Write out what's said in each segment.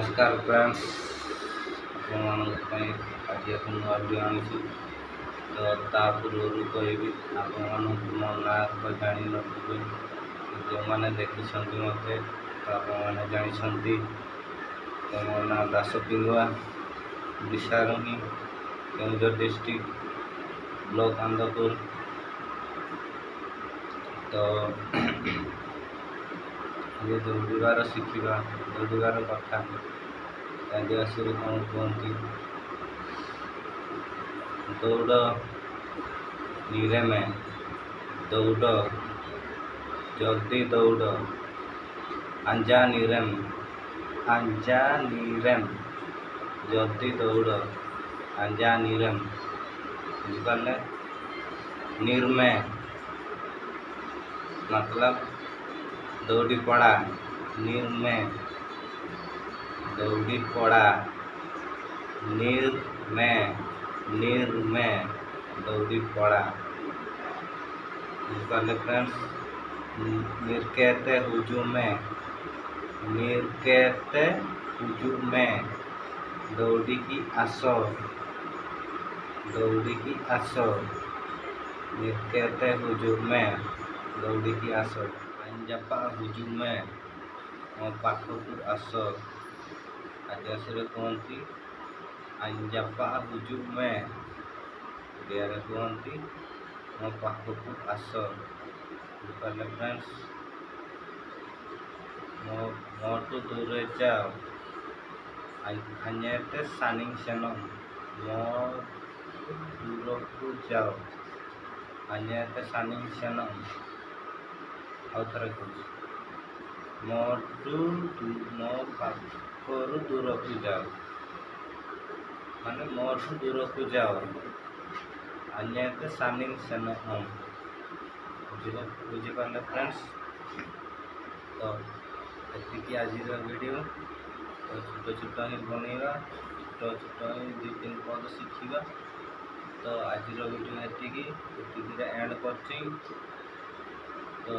नमस्कार फ्रेंड्स आज एक नुआ भिडियो आनी तो ता पूर्व कहबी आप मो ना तो जानी नथिबे जो मैंने देखी मते आप जानी तो मो ना दास पिंगुआ विशारुनी केन्दुझर डिस्ट्रिक्ट ब्लॉक आंदपुर। तो ये दौड़ार शिखा दौड़ार कथा आदिवासी कौन कहती दौड़ निरेमे दौड़ जल्दी दौड़ आंजा निरेम जल्दी दौड़ आंजा निरेम बुझे निर्मे मतलब दौड़ी पड़ा निर्मे दौड़ी पड़ा निर्मे दौड़ी पड़ा बुझे फ्रेंड्स। निर्केते हुजुमे दौड़ी की आसो निर्केते हुजुमे दौड़ी की आसो अंजापा हुजुमे मो पाखकु आस आदिवासी कहती अंजापा हुजुमे ओडिया कहती मो पाखकु आस बुझे फ्रेंड्स। मोटू दूर जाओ अन्यते सानिंग सेनम मो दूर को जाओ अन्यते सानिंग सेनम और थोड़े मोटू मो पाखरु दूर को जाओ माने मोटू दूर को जाओ अन्यते सानिंग सेनम बुझिपारे फ्रेंड्स। तो ये आज वीडियो तो छोट छोट ही बनवा छोट छोट ही 2-3 पद शिखा। तो आज वीडियो ये एंड कर तो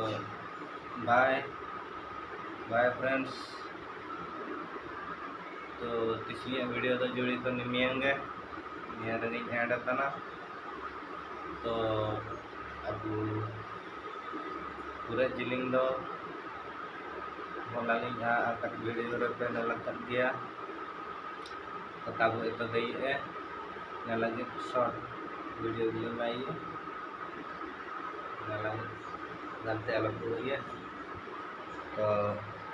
बाय बाय फ्रेंड्स। तो तीसरी वीडियो तो जुड़ी तो निमियंगे एंड तना तो अब पूरे जिलिंग दो लगी वीडियो पे नलकत गया तो तब तो दे लगे शॉर्ट वीडियो गिलिंग आइए गलते अलग हुई तो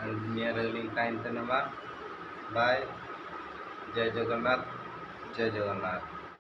नियर टाइम बाय जय जगन्नाथ।